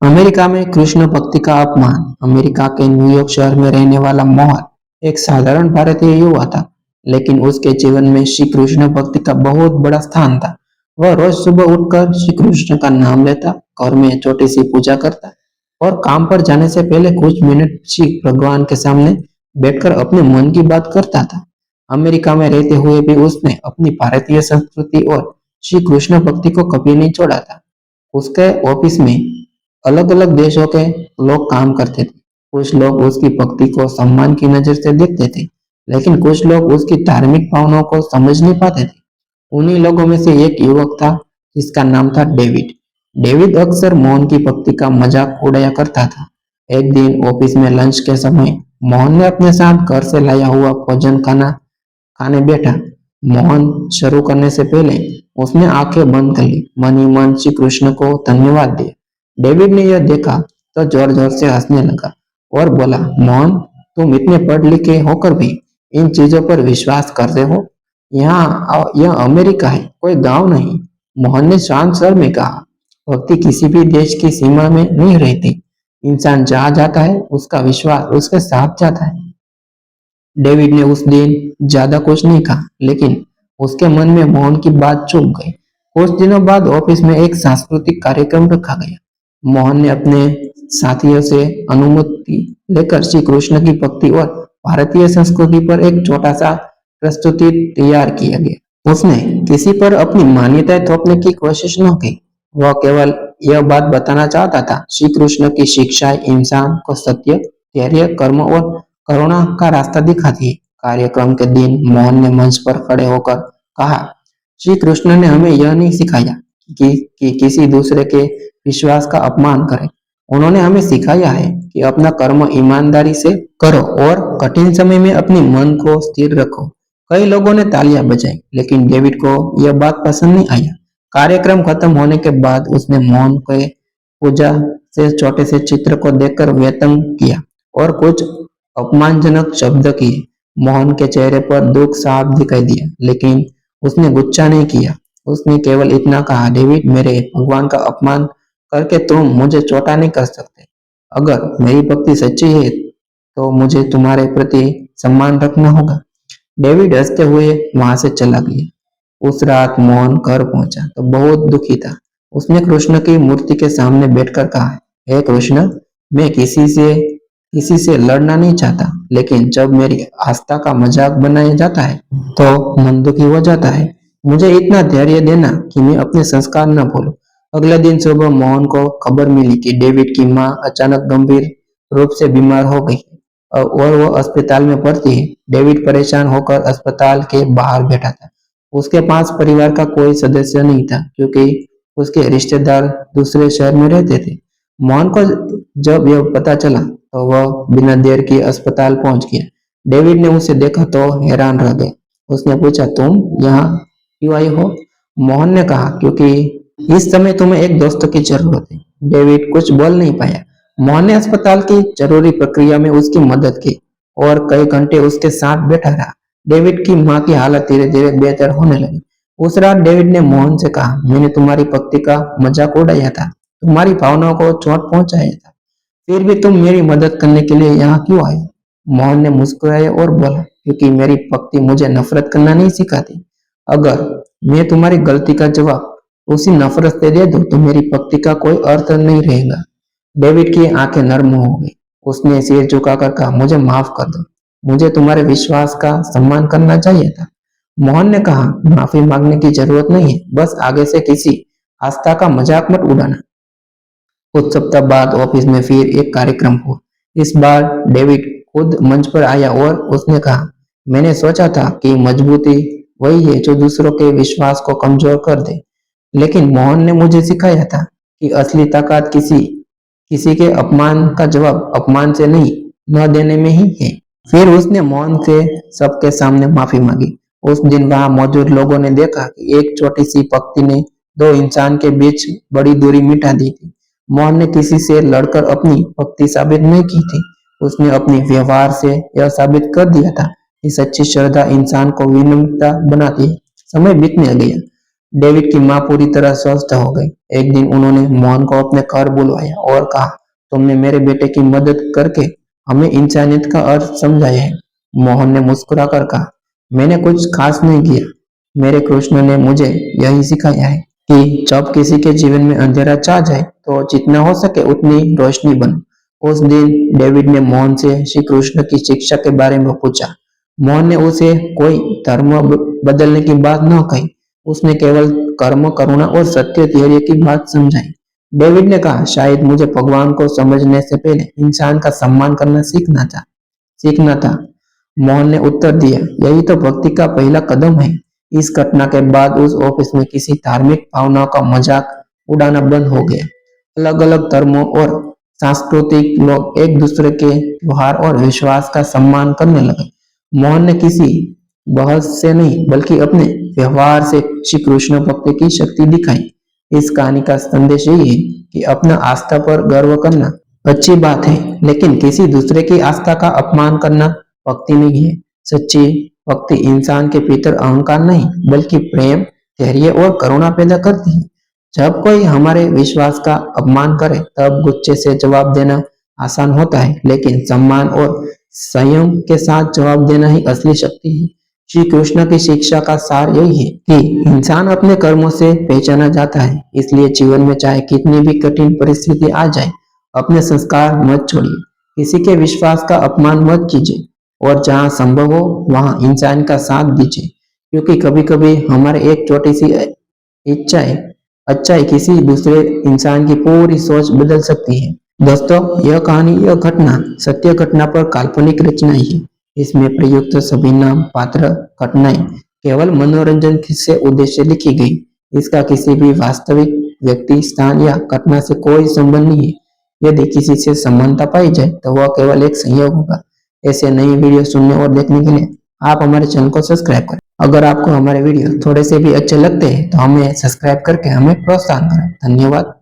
America में कृष्ण भक्ति का अपमान। अमेरिका के न्यूयॉर्क शहर में रहने वाला मोहन एक साधारण भारतीय युवा था, लेकिन उसके जीवन में श्री कृष्ण भक्ति का बहुत बड़ा स्थान था। वह रोज सुबह उठकर श्री कृष्ण का नाम लेता, घर में छोटी सी पूजा करता और काम पर जाने से पहले कुछ मिनट श्री भगवान के सामने बैठकर अपने मन की बात करता था। अमेरिका में रहते हुए भी उसने अपनी भारतीय संस्कृति और श्री कृष्ण भक्ति को कभी नहीं छोड़ा था। उसके ऑफिस में अलग अलग देशों के लोग काम करते थे। कुछ लोग उसकी भक्ति को सम्मान की नजर से देखते थे, लेकिन कुछ लोग उसकी धार्मिक भावनाओं को समझ नहीं पाते थे। उन्हीं लोगों में से एक युवक था जिसका नाम था डेविड। डेविड अक्सर मोहन की भक्ति का मजाक उड़ाया करता था। एक दिन ऑफिस में लंच के समय मोहन ने अपने साथ घर से लाया हुआ भोजन खाना खाने बैठा। मोहन शुरू करने से पहले उसने आंखें बंद कर ली, मन ही मन श्री कृष्ण को धन्यवाद दिया। डेविड ने यह देखा तो जोर जोर से हंसने लगा और बोला, मोहन, तुम इतने पढ़ लिखे होकर भी इन चीजों पर विश्वास करते हो? यहाँ यह अमेरिका है, कोई गांव नहीं। मोहन ने शांत स्वर में कहा, भक्ति किसी भी देश की सीमा में नहीं रहती। इंसान जहाँ जाता है उसका विश्वास उसके साथ जाता है। डेविड ने उस दिन ज्यादा कुछ नहीं कहा, लेकिन उसके मन में मोहन की बात चुभ गई। कुछ दिनों बाद ऑफिस में एक सांस्कृतिक कार्यक्रम रखा गया। मोहन ने अपने साथियों से अनुमति लेकर श्री कृष्ण की भक्ति और भारतीय संस्कृति पर एक छोटा सा प्रस्तुति तैयार किया गया। उसने किसी पर अपनी मान्यताएं थोपने की कोशिश न की। वह केवल यह बात बताना चाहता था, श्री कृष्ण की शिक्षाएं इंसान को सत्य, धैर्य, कर्म और करुणा का रास्ता दिखाती है। कार्यक्रम के दिन मोहन ने मंच पर खड़े होकर कहा, श्री कृष्ण ने हमें यह नहीं सिखाया कि किसी दूसरे के विश्वास का अपमान करें। उन्होंने हमें सिखाया है कि अपना कर्म ईमानदारी से करो और कठिन समय में अपने मन को स्थिर रखो। कई लोगों ने तालियां बजाई, लेकिन डेविड को यह बात पसंद नहीं आया। कार्यक्रम खत्म होने के बाद उसने मोहन के पूजा से छोटे से चित्र को देखकर व्यंग किया और कुछ अपमानजनक शब्द किए। मोहन के चेहरे पर दुख साफ दिखाई दिया, लेकिन उसने गुस्सा नहीं किया। उसने केवल इतना कहा, डेविड, मेरे भगवान का अपमान करके तुम मुझे छोटा नहीं कर सकते। अगर मेरी भक्ति सच्ची है तो मुझे तुम्हारे प्रति सम्मान रखना होगा। डेविड हंसते हुए वहां से चला गया। उस रात मोहन घर पहुंचा तो बहुत दुखी था। उसने कृष्ण की मूर्ति के सामने बैठकर कहा, हे कृष्ण, मैं किसी से लड़ना नहीं चाहता, लेकिन जब मेरी आस्था का मजाक बनाया जाता है तो मन दुखी हो जाता है। मुझे इतना धैर्य देना कि मैं अपने संस्कार न भूलूं। अगले दिन सुबह मोहन को खबर मिली कि डेविड की मां अचानक गंभीर रूप से बीमार हो गई और वो अस्पताल में भर्ती है। डेविड परेशान होकर अस्पताल के बाहर बैठा था। उसके पास परिवार का कोई सदस्य नहीं था, क्योंकि उसके रिश्तेदार दूसरे शहर में रहते थे। मोहन को जब यह पता चला तो वह बिना देर के अस्पताल पहुंच गया। डेविड ने उसे देखा तो हैरान रह गया। उसने पूछा, तुम यहाँ क्यों आई हो? मोहन ने कहा, क्योंकि इस समय तुम्हें एक दोस्त की जरूरत है। डेविड कुछ बोल नहीं पाया। मोहन ने अस्पताल की जरूरी प्रक्रिया में उसकी मदद की और कई घंटे उसके साथ बैठा रहा। डेविड की मां की हालत धीरे धीरे बेहतर होने लगी। उस रात डेविड ने मोहन से कहा, मैंने तुम्हारी भक्ति का मजाक उड़ाया था, तुम्हारी भावनाओं को चोट पहुंचाया था, फिर भी तुम मेरी मदद करने के लिए यहाँ क्यों आए? मोहन ने मुस्कुराया और बोला, क्योंकि मेरी भक्ति मुझे नफरत करना नहीं सिखाती। अगर मैं तुम्हारी गलती का जवाब उसी नफरत से दे दूं तो मेरी भक्ति का कोई अर्थ नहीं रहेगा। डेविड की आंखें नर्म हो गई। उसने सिर झुकाकर कहा, मुझे माफ कर दो, मुझे तुम्हारे विश्वास का सम्मान करना चाहिए था। मोहन ने कहा, माफी मांगने की जरूरत नहीं है, बस आगे से किसी आस्था का मजाक मत उड़ाना। कुछ सप्ताह बाद ऑफिस में फिर एक कार्यक्रम हुआ। इस बार डेविड खुद मंच पर आया और उसने कहा, मैंने सोचा था कि मजबूती वही है जो दूसरों के विश्वास को कमजोर कर दे, लेकिन मोहन ने मुझे सिखाया था कि असली ताकत किसी किसी के अपमान का जवाब अपमान से नहीं, न देने में ही है। फिर उसने मोहन से सबके सामने माफी मांगी। उस दिन वहां मौजूद लोगों ने देखा कि एक छोटी सी पक्षी ने दो इंसान के बीच बड़ी दूरी मिटा दी थी। मोहन ने किसी से लड़कर अपनी भक्ति साबित नहीं की थी। उसने अपने व्यवहार से यह साबित कर दिया था कि सच्ची श्रद्धा इंसान को विनम्रता बनाती है। समय बीतने गया। डेविड की माँ पूरी तरह स्वस्थ हो गई। एक दिन उन्होंने मोहन को अपने घर बुलवाया और कहा, तुमने मेरे बेटे की मदद करके हमें इंसानियत का अर्थ समझाया है। मोहन ने मुस्कुराकर कहा, मैंने कुछ खास नहीं किया। मेरे कृष्ण ने मुझे यही सिखाया है कि जब किसी के जीवन में अंधेरा छा जाए तो जितना हो सके उतनी रोशनी बनो। उस दिन डेविड ने मोहन से श्री कृष्ण की शिक्षा के बारे में पूछा। मोहन ने उसे कोई धर्म बदलने की बात न कही। उसने केवल कर्म, करुणा और सत्य धैर्य की बात समझाई। डेविड ने कहा, शायद मुझे भगवान को समझने से पहले इंसान का सम्मान करना सीखना था। मोहन ने उत्तर दिया, यही तो भक्ति का पहला कदम है। इस घटना के बाद उस ऑफिस में किसी धार्मिक भावनाओं का मजाक उड़ाना बंद हो गया। अलग अलग धर्मों और सांस्कृतिक लोग एक दूसरे के त्योहार और विश्वास का सम्मान करने लगे। मोहन ने किसी बहस से नहीं बल्कि अपने व्यवहार से श्री कृष्ण भक्ति की शक्ति दिखाई। इस कहानी का संदेश यही है कि अपना आस्था पर गर्व करना अच्छी बात है, लेकिन किसी दूसरे की आस्था का अपमान करना भक्ति नहीं है। सच्ची भक्ति इंसान के भीतर अहंकार नहीं बल्कि प्रेम, धैर्य और करुणा पैदा करती है। जब कोई हमारे विश्वास का अपमान करे तब गुस्से से जवाब देना आसान होता है, लेकिन सम्मान और संयम के साथ जवाब देना ही असली शक्ति है। श्री कृष्ण की शिक्षा का सार यही है कि इंसान अपने कर्मों से पहचाना जाता है। इसलिए जीवन में चाहे कितनी भी कठिन परिस्थिति आ जाए, अपने संस्कार मत छोड़िए, किसी के विश्वास का अपमान मत कीजिए और जहाँ संभव हो वहाँ इंसान का साथ दीजिए, क्योंकि कभी कभी हमारे एक छोटी सी इच्छाएं अच्छाई किसी दूसरे इंसान की पूरी सोच बदल सकती है। दोस्तों, यह घटना सत्य घटना पर काल्पनिक रचना है। इसमें प्रयुक्त सभी नाम, पात्र, घटनाएं केवल मनोरंजन से उद्देश्य लिखी गई। इसका किसी भी वास्तविक व्यक्ति, स्थान या घटना से कोई संबंध नहीं है। यदि किसी से समानता पाई जाए तो वह केवल एक संयोग होगा। ऐसे नई वीडियो सुनने और देखने के लिए आप हमारे चैनल को सब्सक्राइब करें। अगर आपको हमारे वीडियो थोड़े से भी अच्छे लगते हैं तो हमें सब्सक्राइब करके हमें प्रोत्साहन करें। धन्यवाद।